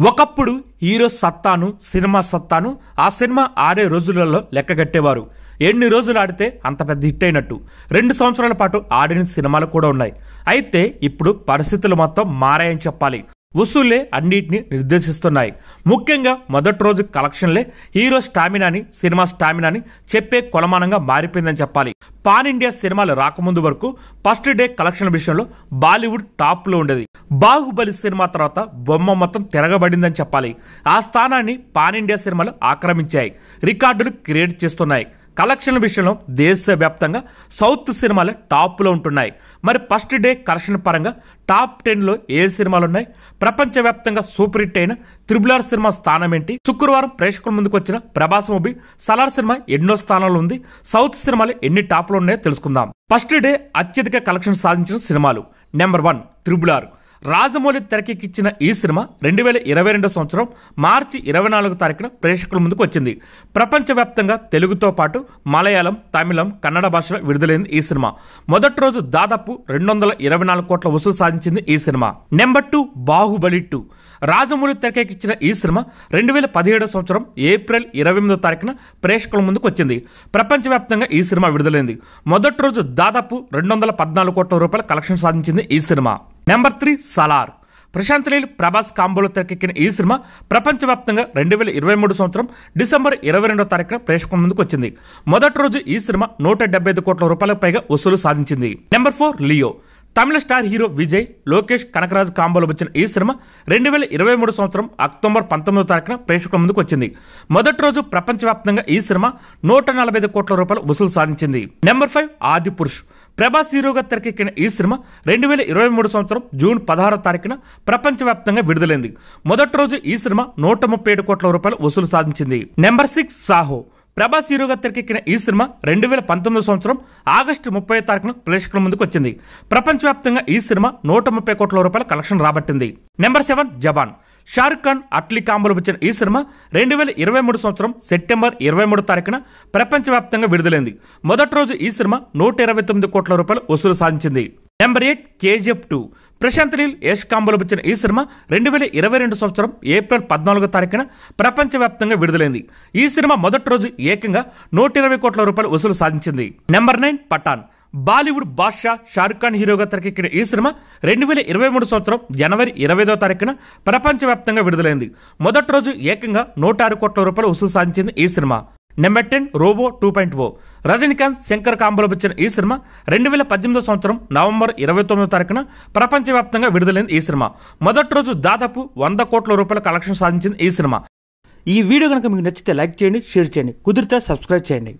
ఒకప్పుడు hero సత్తాను cinema సత్తాను ఆ cinema ఆడే రోజులలో లెక్కగట్టేవారు. ఎన్ని రోజులు ఆడితే అంత పెద్ద హిట్ అయినట్టు. 2 సంవత్సరాల పాటు ఆడిన సినిమాలు కూడా ఉన్నాయి. అయితే ఇప్పుడు పరిస్థితులు మొత్తం మారాయని చెప్పాలి. వసూళ్లే అన్నిటిని నిర్దేశిస్తున్నాయి. ముఖ్యంగా మొదటి రోజు కలెక్షన్లే హీరో స్టామినాని సినిమా స్టామినాని చెప్పే కొలమానంగా మారిపోయిందని చెప్పాలి. పాన్ ఇండియా సినిమాలు రాకముందు వరకు ఫస్ట్ డే కలెక్షన్ విషయంలో బాలీవుడ్ టాప్ లో ఉండేది. బాహుబలి సినిమా తర్వాత బొమ్మ మొత్తం తిరగబడిందని చెప్పాలి. ఆ స్థానాన్ని పాన్ ఇండియా సినిమాలు ఆక్రమించాయి, రికార్డులు క్రియేట్ చేస్తున్నాయి. కలెక్షన్ విషయంలో దేశవ్యాప్తంగా సౌత్ సినిమాలు టాప్ లో ఉంటున్నాయి. మరి ఫస్ట్ డే కలెక్షన్ పరంగా టాప్ 10 లో ఏ సినిమాలు ఉన్నాయి? ప్రపంచవ్యాప్తంగా సూపర్ హిట్ అయిన RRR సినిమా స్థానం ఏంటి? శుక్రవారం ప్రేక్షకుల ముందుకు వచ్చిన ప్రభాస్ మూవీ సలార్ సినిమా ఎన్నో స్థానాల్లో ఉంది? సౌత్ సినిమాలు ఎన్ని టాప్ లో ఉన్నాయో తెలుసుకుందాం. ఫస్ట్ డే అత్యధిక కలెక్షన్ సాధించిన సినిమాలు. Number 1 RRR. రాజమౌళి తెరకెక్కించిన ఈ సినిమా 2022 సంవత్సరం మార్చి 24 తారీఖున ప్రేక్షకుల ముందుకు వచ్చింది. ప్రపంచవ్యాప్తంగా తెలుగుతో పాటు మలయాళం, తమిళం, కన్నడ భాషలో విడుదలైంది ఈ సినిమా. మొదటి రోజు దాదాపు 224 కోట్ల వసూలు సాధించింది ఈ సినిమా. నెంబర్ 2 బాహుబలి 2. రాజమౌళి తెరకెక్కించిన ఈ సినిమా 2017 సంవత్సరం ఏప్రిల్ 28 తారీఖున ప్రేక్షకుల ముందుకు వచ్చింది. ప్రపంచవ్యాప్తంగా ఈ సినిమా విడుదలైంది. మొదటి రోజు దాదాపు 214 కోట్ల రూపాయల కలెక్షన్ సాధించింది ఈ సినిమా. నెంబర్ 3 సలార్. ప్రశాంత్ నీల్, ప్రభాస్ కాంబోలో తెరకెక్కిన ఈ సినిమా ప్రపంచవ్యాప్తంగా 2023 సంవత్సరం డిసెంబర్ 22 తారీఖున ప్రేక్షకుల ముందుకు వచ్చింది. మొదటి రోజు ఈ సినిమా 175 కోట్ల రూపాయలకు పైగా వసూలు సాధించింది. Number 4 Leo. Tamil star hero Vijay, Lokesh Kanagaraj కాంబోలో వచ్చిన ఈ సినిమా 2023 సంవత్సరం అక్టోబర్ 19 తారీఖున ప్రేక్షకుల ముందుకు వచ్చింది. మొదటి రోజు ప్రపంచవ్యాప్తంగా ఈ సినిమా 145 కోట్ల రూపాయలు వసూలు సాధించింది. నెంబర్ 5 ఆది పురుష్. ప్రభాస్ హీరోగా తెరకెక్కిన ఈ సినిమా 2023 సంవత్సరం జూన్ 16 తారీఖున ప్రపంచవ్యాప్తంగా విడుదలైంది. మొదటి రోజు ఈ సినిమా 137 కోట్ల రూపాయలు వసూలు సాధించింది. నెంబర్ 6 సాహో. ప్రభాస్ హీరోగా తెరకెక్కిన ఈ సినిమా 2019 సంవత్సరం ఆగస్టు 30 తారీఖున ప్రేక్షకుల ముందుకు వచ్చింది. ప్రపంచవ్యాప్తంగా ఈ సినిమా 130 కోట్ల రూపాయల కలెక్షన్ రాబట్టింది. నెంబర్ 7 జవాన్. షారుఖ్ ఖాన్, అట్లీ కాంబోలో వచ్చిన ఈ సినిమా 2023 సంవత్సరం సెప్టెంబర్ 23 తారీఖున ప్రపంచవ్యాప్తంగా విడుదలైంది. మొదటి రోజు ఈ సినిమా 129 కోట్ల రూపాయలు వసూలు సాధించింది. Number 8 KGF 2. ప్రశాంత్ నీల్, యష్ కాంబోలో వచ్చిన ఈ సినిమా 2022 సంవత్సరం ఏప్రిల్ 14 తారీఖున ప్రపంచవ్యాప్తంగా విడుదలైంది. ఈ సినిమా మొదటి రోజు ఏకంగా 120 కోట్ల రూపాయలు వసూలు సాధించింది. నెంబర్ 9 పఠాన్. బాలీవుడ్ బాద్షా షారుఖ్ ఖాన్ హీరోగా తెరకెక్కిన ఈ సినిమా 2023 సంవత్సరం జనవరి 25 తారీఖున ప్రపంచవ్యాప్తంగా విడుదలైంది. మొదటి రోజు ఏకంగా 106 కోట్ల రూపాయలు వసూలు సాధించింది ఈ సినిమా. నెంబర్ 10 రోబో 2.0. రజనీకాంత్, శంకర్ కాంబోలో వచ్చిన ఈ సినిమా 2018 సంవత్సరం నవంబర్ 29 తారీఖున ప్రపంచవ్యాప్తంగా విడుదలైంది ఈ సినిమా. మొదటి రోజు దాదాపు 100 కోట్ల రూపాయల కలెక్షన్ సాధించింది ఈ సినిమా. ఈ వీడియో కనుక మీకు నచ్చితే లైక్ చేయండి, షేర్ చేయండి, కుదిరితే సబ్స్క్రైబ్ చేయండి.